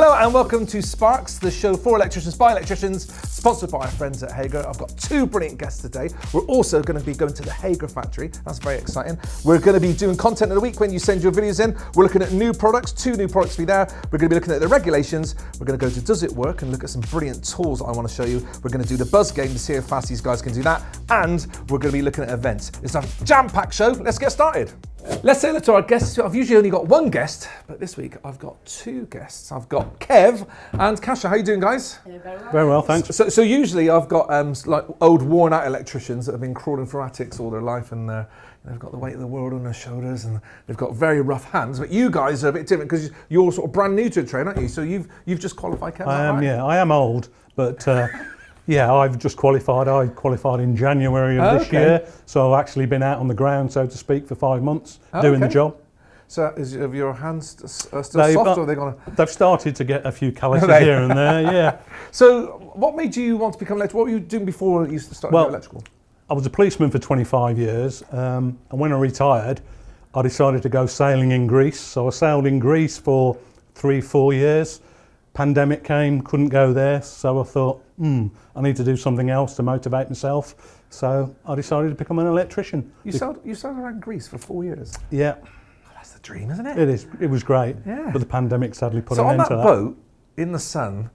Hello and welcome to Sparks, the show for electricians by electricians, sponsored by our friends at Hager. I've got two brilliant guests today. We're also going to be going to the Hager Factory. That's very exciting. We're going to be doing content of the week when you send your videos in. We're looking at new products, two new products for you there. We're going to be looking at the regulations. We're going to go to Does It Work and look at some brilliant tools that I want to show you. We're going to do the buzz game to see how fast these guys can do that. And we're going to be looking at events. It's a jam-packed show. Let's get started. Let's say hello to our guests. I've usually only got one guest, but this week I've got two guests. I've got Kev and Kasia. How you doing, guys? Yeah, very well. Very well, thanks. So usually I've got like old worn-out electricians that have been crawling through attics all their life, and they've got the weight of the world on their shoulders, and they've got very rough hands. But you guys are a bit different because you're sort of brand new to the trade, aren't you? So you've just qualified, Kev. I am, yeah. I am old, but yeah, I've just qualified. I qualified in January of this year, so I've actually been out on the ground, so to speak, for 5 months doing the job. So have your hands still soft, or are they going to... They've started to get a few calluses here and there, yeah. So what made you want to become electrical? What were you doing before you started doing electrical? I was a policeman for 25 years, and when I retired, I decided to go sailing in Greece. So I sailed in Greece for 3-4 years. Pandemic came, couldn't go there, so I thought, I need to do something else to motivate myself. So I decided to become an electrician. You sailed around Greece for 4 years? Yeah. Oh, that's the dream, isn't it? It is. It was great. Yeah. But the pandemic sadly put so an end to that. So on that boat, in the sun,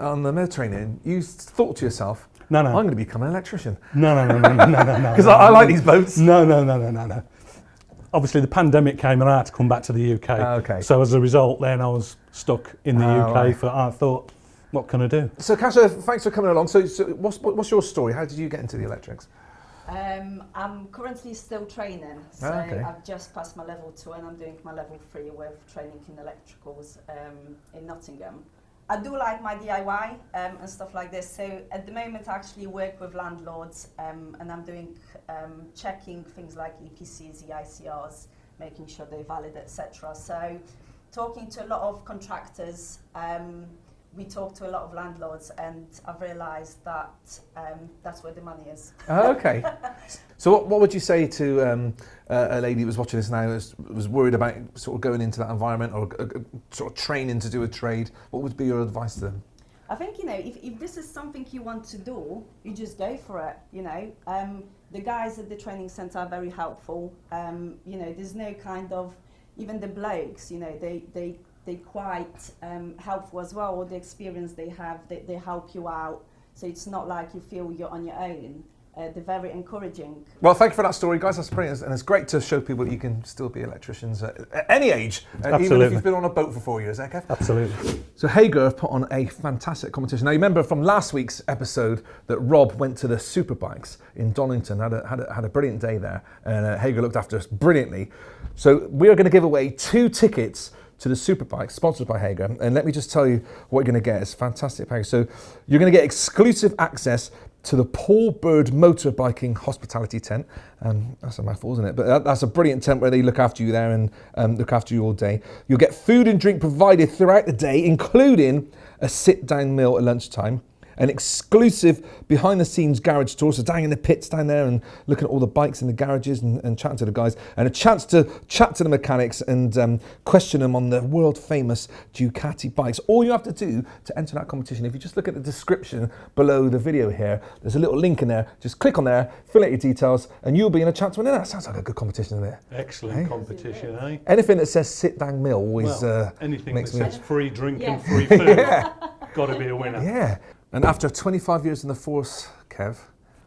on the Mediterranean, you thought to yourself, No. I'm going to become an electrician. No. Because I like these boats. No. Obviously, the pandemic came and I had to come back to the UK. Okay. So as a result, then I was stuck in the UK. Right. I thought, what can I do? So Kasia, thanks for coming along. So what's your story? How did you get into the electrics? I'm currently still training, so I've just passed my level 2 and I'm doing my level 3 with training in electricals in Nottingham. I do like my DIY and stuff like this. So at the moment I actually work with landlords and I'm doing checking things like EPCs, EICRs, making sure they're valid, etc. So talking to a lot of contractors, we talk to a lot of landlords, and I've realised that that's where the money is. Okay. So what would you say to a lady who was watching this now, was worried about sort of going into that environment or sort of training to do a trade? What would be your advice to them? I think, if this is something you want to do, you just go for it, The guys at the training centre are very helpful. There's no kind of, even the blokes, they're quite helpful as well. All the experience they have, they help you out. So it's not like you feel you're on your own. They're very encouraging. Well, thank you for that story, guys. That's brilliant. And it's great to show people that you can still be electricians at any age, even if you've been on a boat for 4 years, eh, Kev? Absolutely. So Hager have put on a fantastic competition. Now, you remember from last week's episode that Rob went to the Superbikes in Donington, had a brilliant day there, and Hager looked after us brilliantly. So we are going to give away 2 tickets to the Superbike, sponsored by Hager. And let me just tell you what you're going to get. It's a fantastic package. So you're going to get exclusive access to the Paul Bird motorbiking hospitality tent. That's a mouthful, isn't it? But that's a brilliant tent where they look after you there and look after you all day. You'll get food and drink provided throughout the day, including a sit-down meal at lunchtime. An exclusive behind-the-scenes garage tour, so down in the pits down there and looking at all the bikes in the garages and chatting to the guys, and a chance to chat to the mechanics and question them on the world-famous Ducati bikes. All you have to do to enter that competition, if you just look at the description below the video here, there's a little link in there. Just click on there, fill out your details, and you'll be in a chance to win. That sounds like a good competition, doesn't it? Excellent competition, eh? Anything that says sit-down meal always anything makes that me... says free drink and free food, got to be a winner. Yeah. And after 25 years in the force, Kev,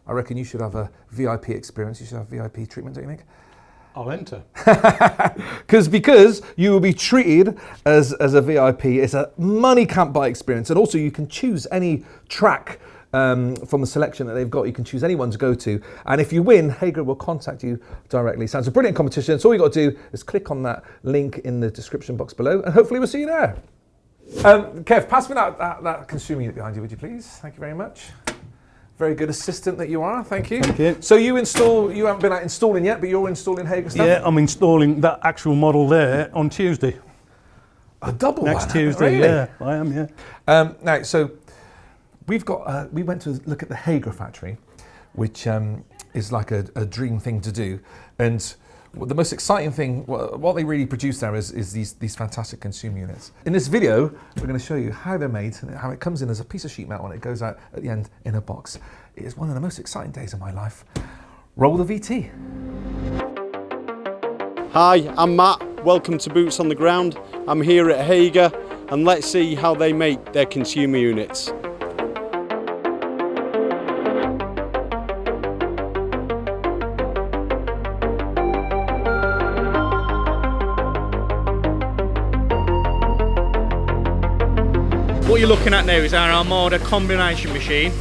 I reckon you should have a VIP experience. You should have VIP treatment, don't you think? I'll enter. Because you will be treated as a VIP. It's a money can't buy experience. And also you can choose any track from the selection that they've got. You can choose any one to go to. And if you win, Hager will contact you directly. Sounds a brilliant competition. So all you got to do is click on that link in the description box below, and hopefully we'll see you there. Kev, pass me that consumer unit behind you, would you please? Thank you very much. Very good assistant that you are, thank you. Thank you. So you haven't been out installing yet, but you're installing Hager stuff? Yeah, I'm installing that actual model there on Tuesday. A double Next one? Tuesday, Really? yeah, I am, yeah. Now, so we went to look at the Hager Factory, which is like a dream thing to do. And the most exciting thing, what they really produce there is these fantastic consumer units. In this video, we're going to show you how they're made, how it comes in as a piece of sheet metal and it goes out at the end in a box. It is one of the most exciting days of my life. Roll the VT. Hi, I'm Matt. Welcome to Boots on the Ground. I'm here at Hager and let's see how they make their consumer units. What you're looking at now is our Armada combination machine.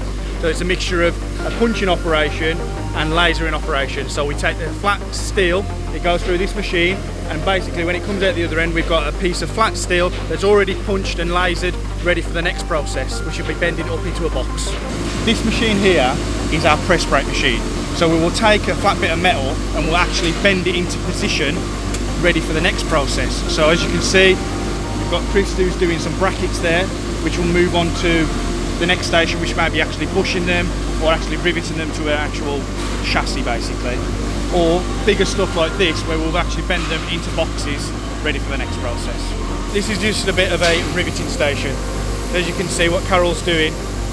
So it's a mixture of a punching operation and lasering operation. So we take the flat steel, it goes through this machine, and basically when it comes out the other end, we've got a piece of flat steel that's already punched and lasered, ready for the next process, which will be bending up into a box. This machine here is our press brake machine. So we will take a flat bit of metal and we'll actually bend it into position, ready for the next process. So as you can see, we've got Chris who's doing some brackets there, which will move on to the next station, which may be actually bushing them or actually riveting them to an actual chassis basically. Or bigger stuff like this where we'll actually bend them into boxes ready for the next process. This is just a bit of a riveting station. As you can see, what Carol's doing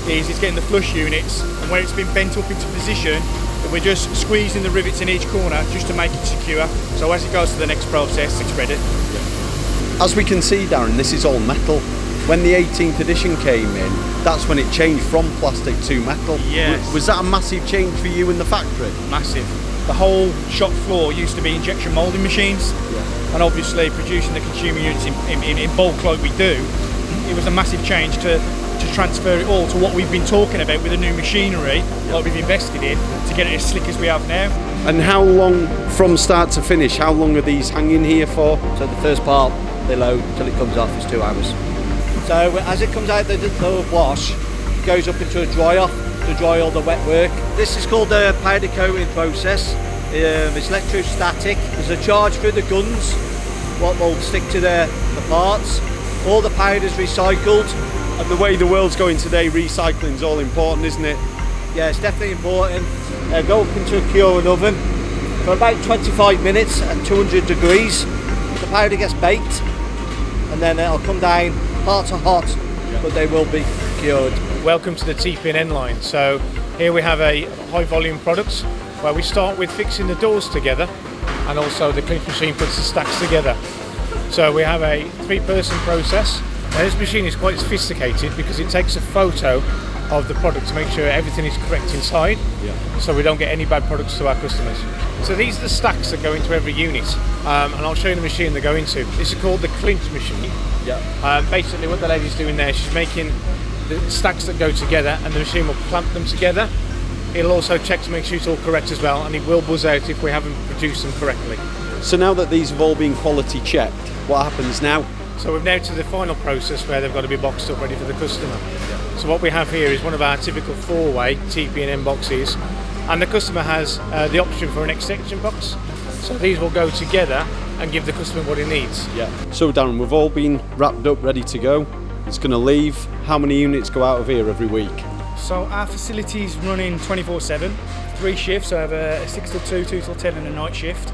is he's getting the flush units, and where it's been bent up into position, we're just squeezing the rivets in each corner just to make it secure. So as it goes to the next process, it's ready. As we can see, Darren, this is all metal. When the 18th edition came in, that's when it changed from plastic to metal. Yes. Was that a massive change for you in the factory? Massive. The whole shop floor used to be injection moulding machines, and obviously producing the consumer units in bulk like we do, it was a massive change to transfer it all to what we've been talking about with the new machinery like we've invested in to get it as slick as we have now. And how long from start to finish, how long are these hanging here for? So the first part they load till it comes off is 2 hours. So as it comes out the wash, it goes up into a dry off to dry all the wet work. This is called the powder coating process. It's electrostatic. There's a charge through the guns, what will stick to the parts. All the powder's recycled. And the way the world's going today, recycling's all important, isn't it? Yeah, it's definitely important. Go up into a curing oven for about 25 minutes at 200 degrees. The powder gets baked and then it'll come down. Parts are hot, but they will be cured. Welcome to the TP&N line. So here we have a high volume product where we start with fixing the doors together, and also the clinch machine puts the stacks together. So we have a 3-person process. Now this machine is quite sophisticated because it takes a photo of the product to make sure everything is correct inside, so we don't get any bad products to our customers. So these are the stacks that go into every unit, and I'll show you the machine they go into. This is called the clinch machine. Basically what the lady's doing there, she's making the stacks that go together, and the machine will clamp them together. It'll also check to make sure it's all correct as well, and it will buzz out if we haven't produced them correctly. So now that these have all been quality checked, what happens now? So we're now to the final process where they've got to be boxed up ready for the customer. So what we have here is one of our typical 4-way TP&N boxes, and the customer has the option for an extension box. So these will go together and give the customer what he needs. So Darren, we've all been wrapped up, ready to go. It's going to leave. How many units go out of here every week? So our facility's running 24/7, 3 shifts. So I have a 6 till 2, 2 till 10 and a night shift.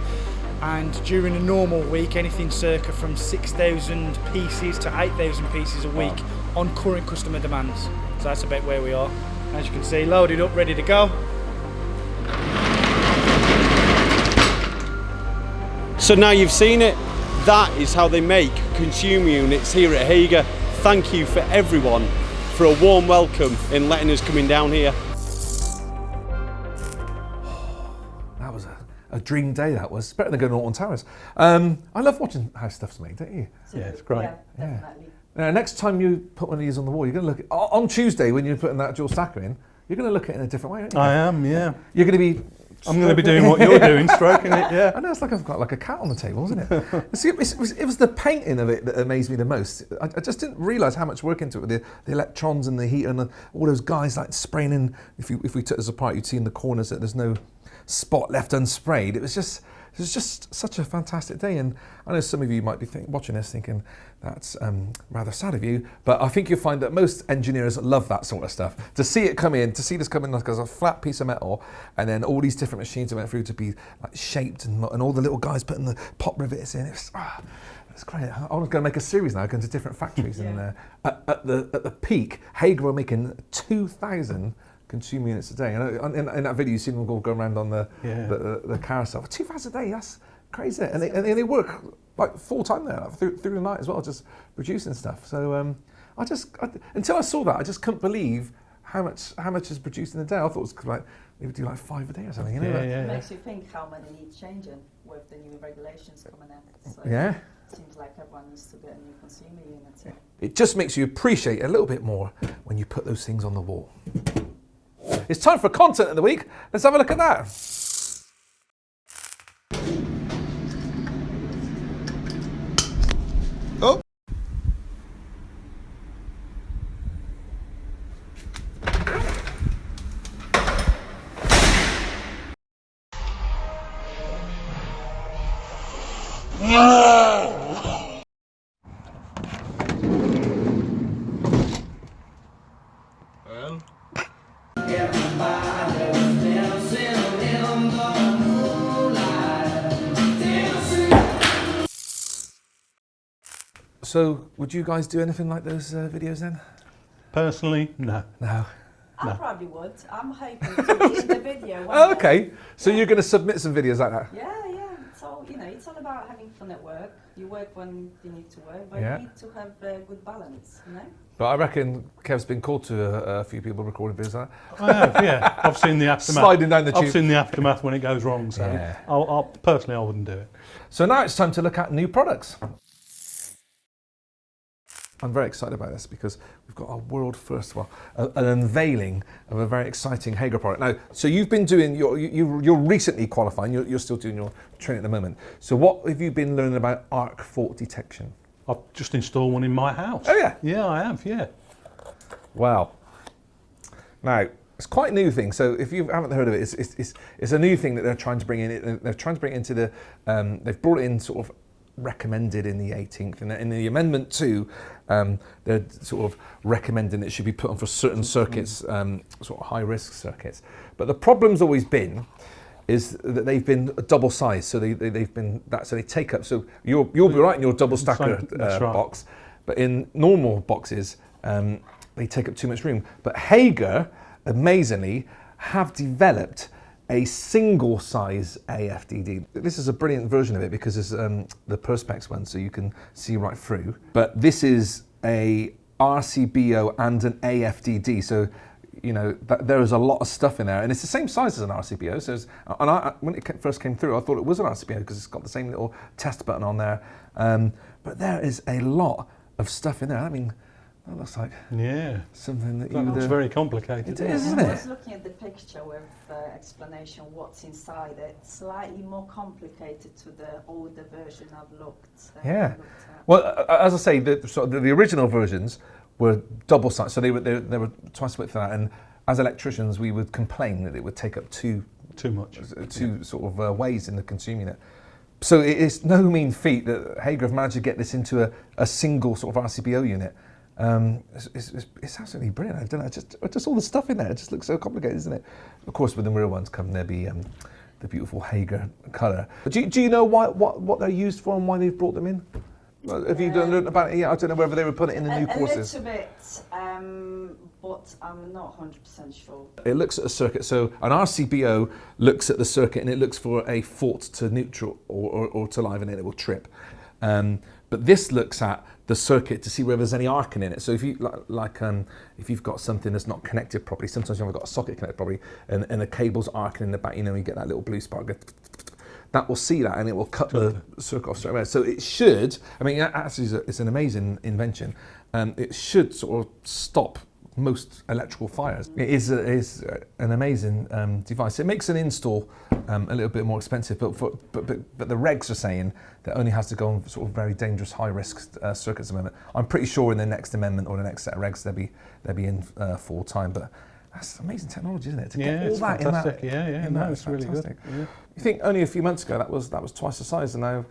And during a normal week, anything circa from 6,000 pieces to 8,000 pieces a week on current customer demands. So that's about where we are. As you can see, loaded up, ready to go. So now you've seen it, that is how they make consumer units here at Hager. Thank you for everyone for a warm welcome in letting us come in down here. That was a dream day, that was. Better than going to Alton Towers. I love watching how stuff's made, don't you? Yeah, it's great. Yeah, definitely. Next time you put one of these on the wall, you're going to look at, on Tuesday when you're putting that dual stacker in, you're going to look at it in a different way, aren't you? I am, yeah. You're going to be... I'm going to be doing what you're doing, stroking it, yeah. I know, it's like I've got like a cat on the table, isn't it? See, it was the painting of it that amazed me the most. I just didn't realise how much work into it with the electrons and the heat and all those guys like spraying in. If we took this apart, you'd see in the corners that there's no spot left unsprayed. It was just was just such a fantastic day. And I know some of you might be watching this thinking that's rather sad of you, but I think you'll find that most engineers love that sort of stuff. To see it come in, to see this come in like as a flat piece of metal, and then all these different machines that went through to be like shaped, and all the little guys putting the pop rivets in. It's great. I was going to make a series now, going to different factories. And at the peak, Hager were making 2,000 consumer units a day. And in that video, you see them all go around on the carousel. 2,000 a day, that's crazy. And they work like full time there, like through the night as well, just producing stuff. So until I saw that, I just couldn't believe how much is produced in a day. I thought it was like they would do like 5 a day or something. It makes you think how many need changing with the new regulations coming in. So it seems like everyone needs to get a new consumer unit. It just makes you appreciate a little bit more when you put those things on the wall. It's time for content of the week. Let's have a look at that. Oh. So, would you guys do anything like those videos then? Personally, no. No. I probably would. I'm hoping to be in the video. Oh, okay. So you're going to submit some videos like that? Yeah. It's all, it's all about having fun at work. You work when you need to work, but you need to have a good balance, But I reckon Kev's been called to a few people recording videos like that. I have, yeah. I've seen the aftermath. Sliding down the tube. I've seen the aftermath when it goes wrong, so I'll personally, I wouldn't do it. So now it's time to look at new products. I'm very excited about this because we've got our world first, an unveiling of a very exciting Hager product. Now, so you've been doing, you're recently qualifying, you're still doing your training at the moment. So what have you been learning about arc fault detection? I've just installed one in my house. Oh yeah? Yeah, I have, yeah. Wow. Now, it's quite a new thing. So if you haven't heard of it, it's a new thing that they're trying to bring in. They're trying to bring it into the, they've brought it in sort of recommended in the 18th, and in the amendment 2 they're sort of recommending it should be put on for certain circuits, sort of high risk circuits. But the problem's always been is that they've been double sized, so they've been that, so they take up, so you'll be right in your double stacker box, but in normal boxes they take up too much room. But Hager amazingly have developed a single size AFDD. This is a brilliant version of it because it's the Perspex one, so you can see right through. But this is a RCBO and an AFDD, so there is a lot of stuff in there, and it's the same size as an RCBO. So when it first came through, I thought it was an RCBO because it's got the same little test button on there. But there is a lot of stuff in there. I mean, that looks like something that looks very complicated. It is, isn't it? I was looking at the picture with explanation what's inside it. Slightly more complicated to the older version I've looked at. Well, as I say, the original versions were double sized, so they were twice width of that. And as electricians, we would complain that it would take up too much sort of ways in the consumer unit. So it is no mean feat that Hager have managed to get this into a single sort of RCBO unit. It's absolutely brilliant. I don't know, just all the stuff in there. It just looks so complicated, isn't it? Of course, with the real ones come there be the beautiful Hager colour. But do you know what they're used for and why they've brought them in? Have you learned about it yet? I don't know whether they were putting it in the new courses. A little bit, but I'm not 100% sure. It looks at a circuit, so an RCBO looks at the circuit and it looks for a fault to neutral or to live, and then it will trip. But this looks at the circuit to see whether there's any arcing in it. So if you if you've got something that's not connected properly, sometimes you haven't got a socket connected properly, and the cable's arcing in the back, you get that little blue spark. That will see that and it will cut the circuit off straight away. So it should, I mean, actually it's an amazing invention. It should sort of stop most electrical fires. It is an amazing device. It makes an install a little bit more expensive, but the regs are saying that only has to go on sort of very dangerous, high risk circuits at the moment. I'm pretty sure in the next amendment or the next set of regs they'll be in full time. But that's amazing technology, isn't it? To get all that fantastic. in that, It's really good. Yeah. You think only a few months ago that was twice the size, and now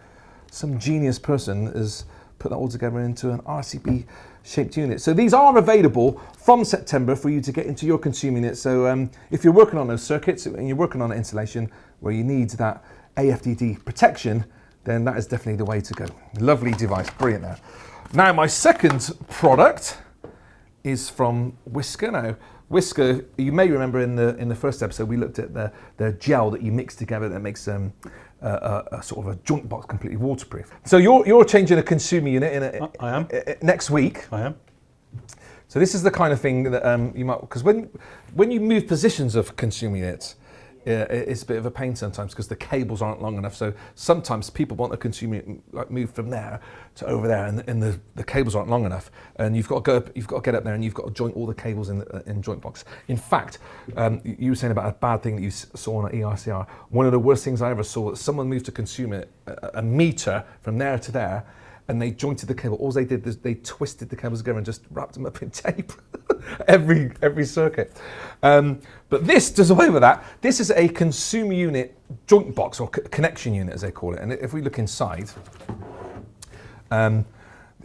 some genius person has put that all together into an RCB shaped unit. So these are available from September for you to get into your consumer unit. So if you're working on those circuits and you're working on an installation where you need that AFDD protection, then that is definitely the way to go. Lovely device, brilliant there. Now my second product is from Whisker. Now Whisker, you may remember in the first episode we looked at the gel that you mix together that makes a sort of a joint box completely waterproof. So you're changing a consumer unit I am. Next week. I am. So this is the kind of thing that you might, because when you move positions of consumer units, it's a bit of a pain sometimes because the cables aren't long enough. So sometimes people want a consumer unit like move from there to over there, and the cables aren't long enough, and you've got to get up there, and you've got to joint all the cables in joint box. In fact, you were saying about a bad thing that you saw on an ERCR. One of the worst things I ever saw, someone moved to consumer a meter from there to there, and they jointed the cable. All they did is they twisted the cables together and just wrapped them up in tape. every circuit. But this does away with that. This is a consumer unit joint box, or connection unit as they call it. And if we look inside,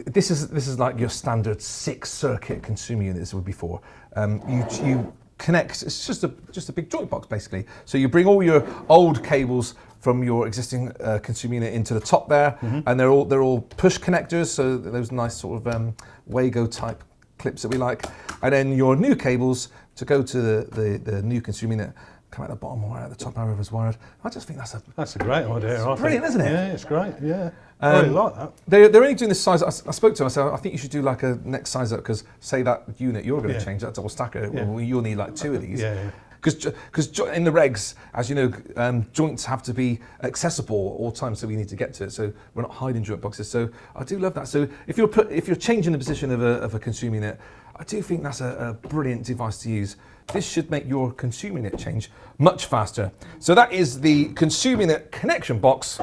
this is like your standard 6-circuit consumer unit as it would be before. You connect, it's just a big joint box basically. So you bring all your old cables from your existing consumer unit into the top there, and they're all push connectors, so those nice sort of Wago type clips that we like, and then your new cables to go to the new consumer unit come out the bottom or out the top, however it's wired. I just think that's a great idea. Brilliant, isn't it? Yeah, it's great. Yeah, I really like that. They're only doing this size. I spoke to them. I said, I think you should do like a next size up, because say that unit you're going to change, that double stacker. Yeah. Well, you'll need like 2 of these. Yeah. Because in the regs, as you know, joints have to be accessible at all times, so we need to get to it. So we're not hiding joint boxes. So I do love that. So if you're changing the position of a consumer unit, I do think that's a brilliant device to use. This should make your consumer unit change much faster. So that is the consumer unit connection box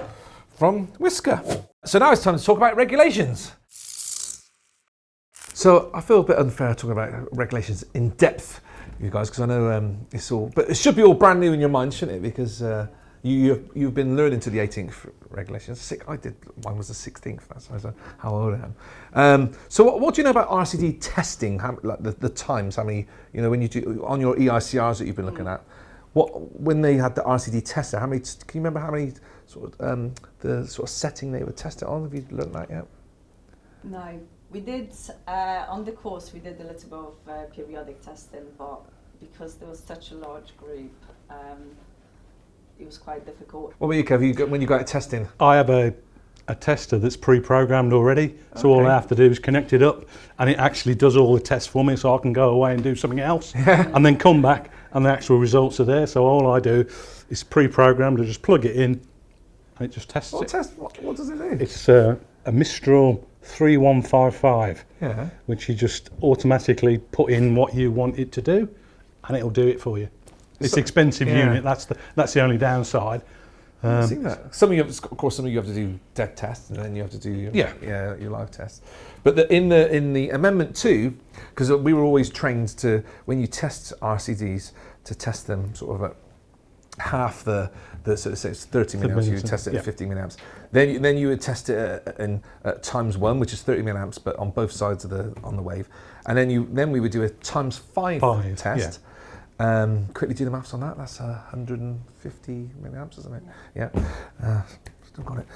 from Whisker. So now it's time to talk about regulations. So I feel a bit unfair talking about regulations in depth, you guys, because I know it's all, but it should be all brand new in your mind, shouldn't it? Because you've been learning to the 18th regulations. Mine was the 16th. That's how old I am. So what do you know about RCD testing? Like the times? How many? When you do on your EICRs that you've been looking at, when they had the RCD tester? How many? Can you remember how many the sort of setting they would test it on? Have you learned that yet? No. We did, on the course, we did a little bit of periodic testing, but because there was such a large group, it was quite difficult. What about you, Kev? When you got it testing? I have a tester that's pre-programmed already, so all I have to do is connect it up, and it actually does all the tests for me, so I can go away and do something else, and then come back, and the actual results are there. So all I do is pre-programmed, I just plug it in, and it just tests it. What does it do? It's a Mistral 3155, which you just automatically put in what you want it to do, and it'll do it for you. It's expensive unit. That's the only downside. I've seen that. Some of you have to do dead tests, and then you have to do your live tests. But in the Amendment 2, because we were always trained to, when you test RCDs, to test them sort of at half so say it's 30 milliamps, you would test it at 50 milliamps. Then you would test it at times 1, which is 30 milliamps, but on both sides on the wave. And then we would do a times 5 test. Quickly do the maths on that. That's 150 milliamps, isn't it? Yeah. Still got it.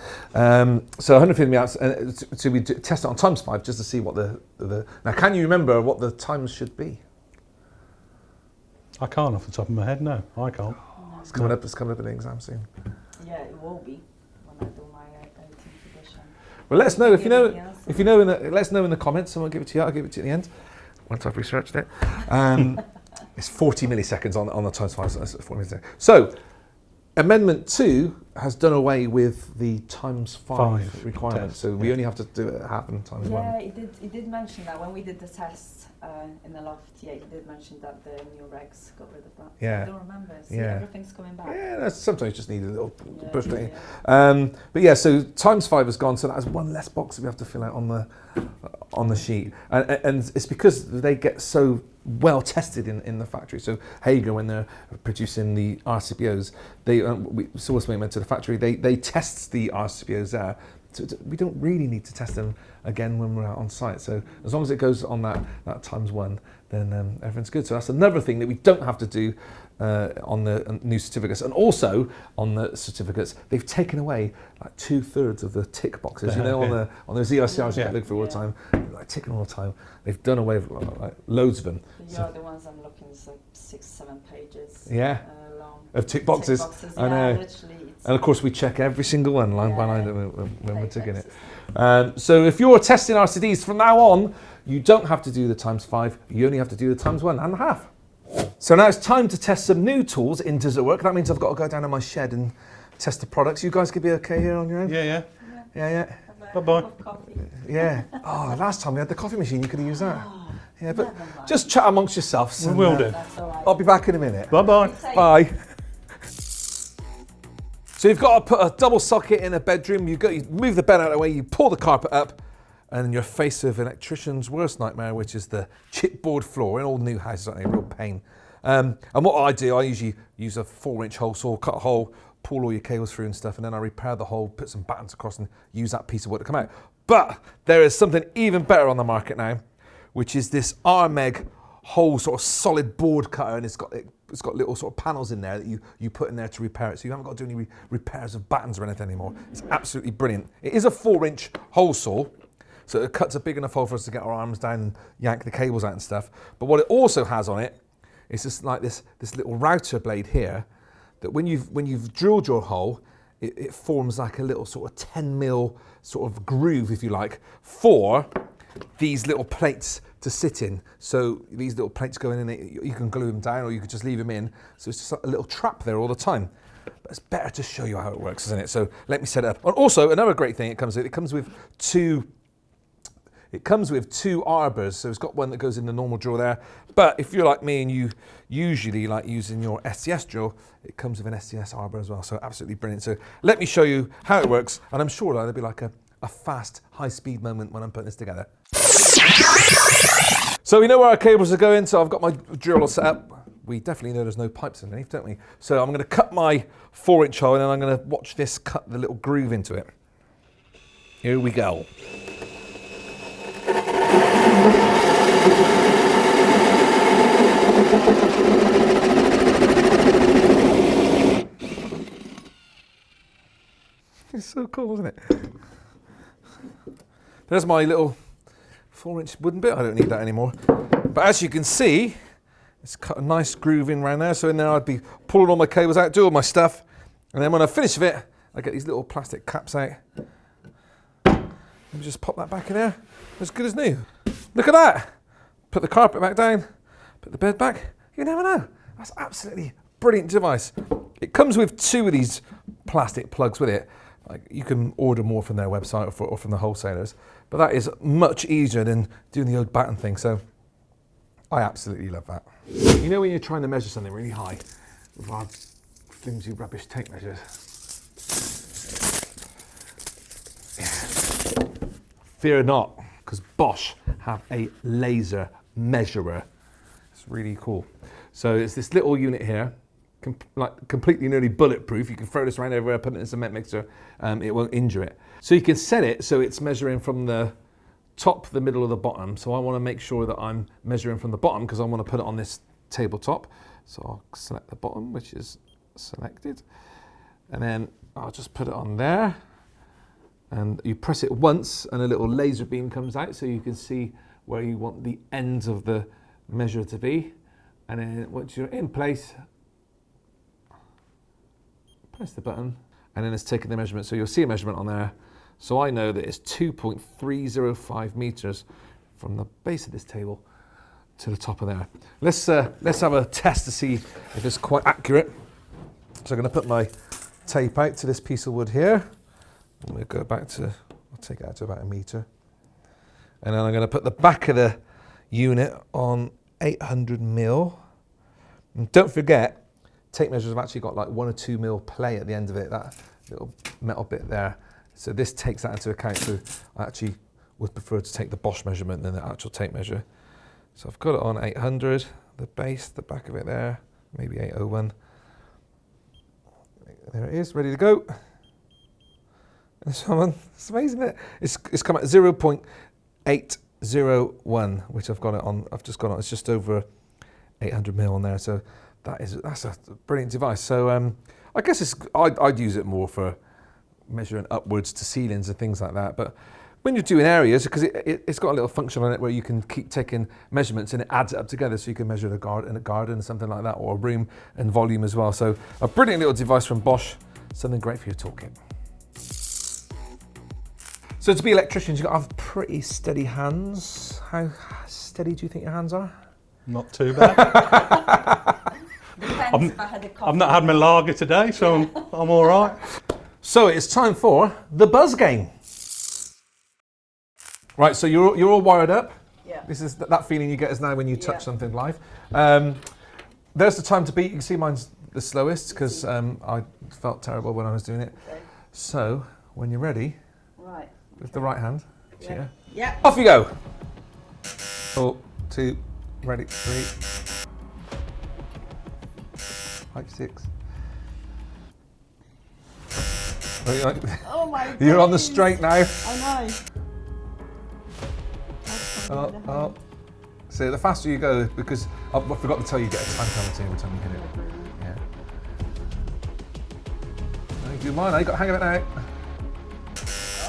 So 150 milliamps. So we test it on times 5 just to see what the. Now, can you remember what the times should be? I can't off the top of my head. No, I can't. It's coming up in the exam soon. Yeah, it will be when I do my 18th edition. Well, let us know if you know. Let us know in the comments. Someone give it to you. I'll give it to you at the end once I've researched it. It's 40 milliseconds on the times 5. So that's 40 milliseconds. So Amendment 2 has done away with the times 5 requirement. So we only have to do it at half and times 1. Yeah, it did mention that when we did the test in the loft. Yeah, he did mention that the new regs got rid of that. Yeah. I don't remember. See, everything's coming back. Yeah, sometimes you just need a little push thing. But yeah, so times 5 has gone, so that's one less box that we have to fill out on the sheet, and it's because they get so well tested in the factory. So Hager, when they're producing the RCPOs, we source went to the factory, they test the RCPOs there. So we don't really need to test them again when we're out on site. So as long as it goes on that ×1, then everything's good. So that's another thing that we don't have to do on the new certificates. And also on the certificates, they've taken away like 2/3 of the tick boxes. You know, on those ERCRs you look for all the time, like ticking all the time. They've done away with like loads of them. Yeah, the ones I'm looking is like 6-7 pages. Yeah. Long. Of tick boxes. I know. And of course we check every single one line by line when we're ticking it. So if you're testing RCDs from now on, you don't have to do the ×5, you only have to do the ×1.5. So now it's time to test some new tools in Does It Work. That means I've got to go down to my shed and test the products. You guys could be okay here on your own? Yeah. Yeah. Bye-bye. Yeah. Oh, last time we had the coffee machine, you could have used that. Yeah, but just chat amongst yourselves. We will do. That's all right. I'll be back in a minute. Bye-bye. Bye. So you've got to put a double socket in a bedroom. You move the bed out of the way, you pull the carpet up, and you're faced with an electrician's worst nightmare, which is the chipboard floor. In all new houses, aren't they? Real pain. And what I do, I usually use a 4-inch hole saw, cut a hole, pull all your cables through and stuff, and then I repair the hole, put some battens across, and use that piece of wood to come out. But there is something even better on the market now, which is this Armeg whole sort of solid board cutter, and it's got little sort of panels in there that you put in there to repair it, so you haven't got to do any repairs of battens or anything anymore. It's absolutely brilliant. It is a 4-inch hole saw, so it cuts a big enough hole for us to get our arms down and yank the cables out and stuff. But what it also has on it is just like this little router blade here, that when you've drilled your hole, it forms like a little sort of 10mm sort of groove, if you like, for these little plates to sit in. So these little plates go in and you can glue them down, or you could just leave them in. So it's just a little trap there all the time. But it's better to show you how it works, isn't it? So let me set it up. And also another great thing it comes with two arbors. So it's got one that goes in the normal drill there. But if you're like me and you usually like using your STS drill, it comes with an STS arbor as well. So absolutely brilliant. So let me show you how it works. And I'm sure there'll be like a fast, high-speed moment when I'm putting this together. So we know where our cables are going, so I've got my drill all set up. We definitely know there's no pipes underneath, don't we? So I'm going to cut my 4-inch hole, and then I'm going to watch this cut the little groove into it. Here we go. It's so cool, isn't it? There's my little 4-inch wooden bit. I don't need that anymore. But as you can see, it's cut a nice groove in around there. So in there I'd be pulling all my cables out, do all my stuff. And then when I finish with it, I get these little plastic caps out. And just pop that back in there. As good as new. Look at that. Put the carpet back down, put the bed back. You never know. That's absolutely brilliant device. It comes with 2 of these plastic plugs with it. Like, you can order more from their website or from the wholesalers, but that is much easier than doing the old batten thing. So I absolutely love that. You know when you're trying to measure something really high with our flimsy rubbish tape measures? Yeah. Fear not, because Bosch have a laser measurer. It's really cool. So it's this little unit here, completely nearly bulletproof. You can throw this around everywhere, put it in a cement mixer, it won't injure it. So you can set it so it's measuring from the top, the middle, or the bottom. So I want to make sure that I'm measuring from the bottom because I want to put it on this tabletop. So I'll select the bottom, which is selected, and then I'll just put it on there. And you press it once and a little laser beam comes out so you can see where you want the ends of the measure to be. And then once you're in place, press the button, and then it's taking the measurement. So you'll see a measurement on there. So I know that it's 2.305 meters from the base of this table to the top of there. Let's have a test to see if it's quite accurate. So I'm going to put my tape out to this piece of wood here. I'm going to go back to, I'll take it out to about 1 meter. And then I'm going to put the back of the unit on 800mm. And don't forget, tape measures have actually got like 1 or 2mm play at the end of it, that little metal bit there. So this takes that into account. So I actually would prefer to take the Bosch measurement than the actual tape measure. So I've got it on 800, the base, the back of it there, maybe 801. There it is, ready to go. And so it's amazing, isn't it? It's come at 0.801, which I've got it on. I've just got it on. It's just over 800 mil on there. So that's a brilliant device. So I guess I'd use it more for measuring upwards to ceilings and things like that. But when you're doing areas, because it's got a little function on it where you can keep taking measurements and it adds it up together, so you can measure a garden or something like that, or a room and volume as well. So a brilliant little device from Bosch, something great for your toolkit. So to be electricians, you've got to have pretty steady hands. How steady do you think your hands are? Not too bad. Depends if I had a coffee. I've not had my lager today, so I'm all right. So it's time for the buzz game. Right, so you're all wired up. Yeah. This is that feeling you get as now when you touch something live. There's the time to beat. You can see mine's the slowest because I felt terrible when I was doing it. Okay. So when you're ready, Right. with the right hand, Yeah. Yeah. off you go. 4, 2, ready, 3, 5, 6. Oh my god. You're on the straight now. I know. Oh. So the faster you go, because I forgot to tell you, you get a time penalty every time you hit it. Yeah. Now you do mine. Now you got the hang of it now.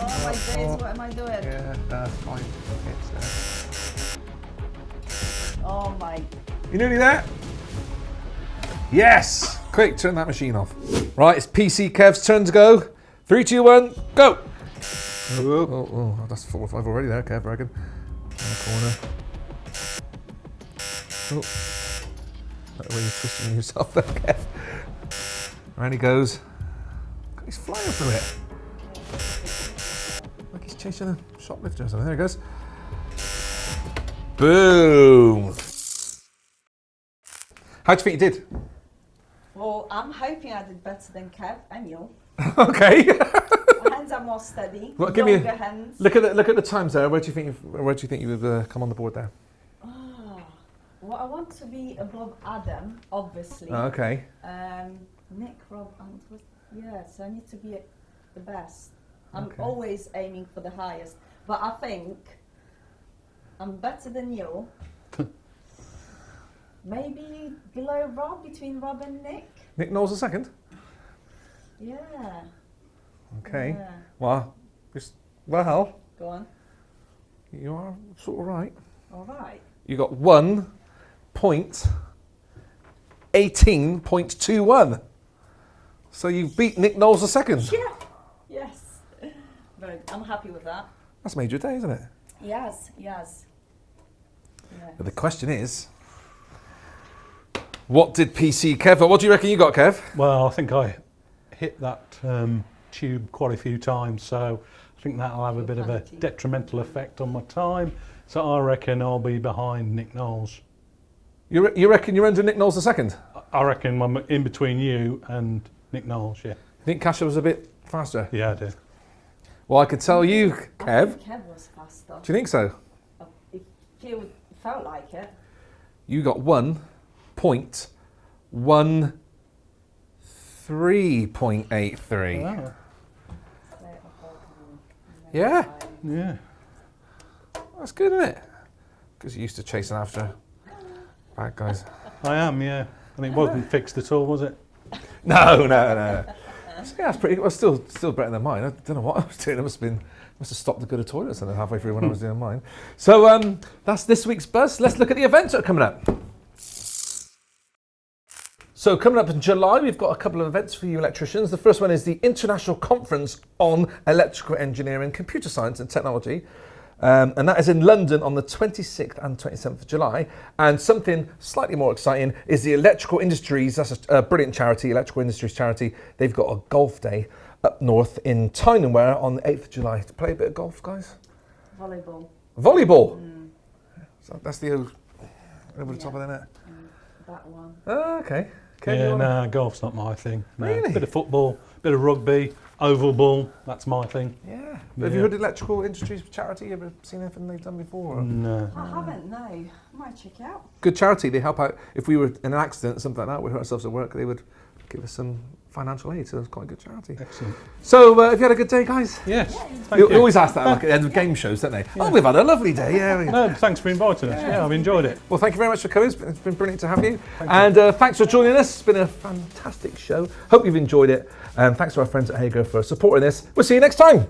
Oh my days, what am I doing? Yeah, 5 hits there. Oh my. You nearly there? Yes! Quick, turn that machine off. Right, it's PC Kev's turn to go. 3, 2, 1, go! Oh, that's 4 or 5 already there, Kev, I reckon. In the corner. Oh. That's where you're twisting yourself there, Kev. Around he goes. He's flying through it. Like he's chasing a shoplifter or something. There he goes. Boom! How do you think you did? Well, I'm hoping I did better than Kev and you. Okay. My hands are more steady. Well, give me longer hands. look at the times there. Where do you think you would come on the board there? Well, I want to be above Adam, obviously. Oh, okay. Nick, Rob, and so I need to be the best. I'm Okay. always aiming for the highest, but I think I'm better than you. Maybe below Rob, between Rob and Nick. Nick Knowles the second. Yeah. Okay. Yeah. Well, Go on. you are sort of right. All right. You got 1.18.21. So you beat Nick Knowles the second. Yeah. Yes. Very. I'm happy with that. That's made your day, isn't it? Yes. But the question is, what did PC Kev? What do you reckon you got, Kev? Well, I think I hit that tube quite a few times, so I think that'll have a bit of a detrimental effect on my time. So I reckon I'll be behind Nick Knowles. You reckon you're under Nick Knowles the second? I reckon I'm in between you and Nick Knowles, yeah. You think Kasia was a bit faster? Yeah, I do. Well, I could tell you, Kev. I think Kev was faster. Do you think so? It felt like it. You got 1.13.83. Oh, Yeah, yeah. that's good, isn't it? Because you're used to chasing after bad guys. I am, yeah. And it wasn't fixed at all, was it? No. So yeah, that's pretty. Well, still better than mine. I don't know what I was doing. Must have stopped to go to the toilet something halfway through when I was doing mine. So that's this week's buzz. Let's look at the events that are coming up. So coming up in July, we've got a couple of events for you electricians. The first one is the International Conference on Electrical Engineering, Computer Science and Technology. And that is in London on the 26th and 27th of July. And something slightly more exciting is the Electrical Industries, that's a brilliant charity, Electrical Industries charity. They've got a golf day up north in Tyneware on the 8th of July. To play a bit of golf, guys? Volleyball. Volleyball? So that's the over the top of it. That one. Oh, okay. Yeah, golf's not my thing. No. Really? Bit of football, bit of rugby, Oval ball, that's my thing. Yeah. Have you heard of Electrical Industries Charity? You ever seen anything they've done before? Or? No. I haven't, no. I might check it out. Good charity. They help out. If we were in an accident or something like that, we hurt ourselves at work, they would give us some financial aid. So it's quite a good charity. Excellent. So have you had a good day, guys? Yes. They always ask that like, at the end of game shows, don't they? Yeah. Oh, we've had a lovely day. Yeah. No, thanks for inviting us. Yeah, I've enjoyed it. Well, thank you very much for coming. It's been brilliant to have you. And thanks for joining us. It's been a fantastic show. Hope you've enjoyed it. And thanks to our friends at Hager for supporting this. We'll see you next time.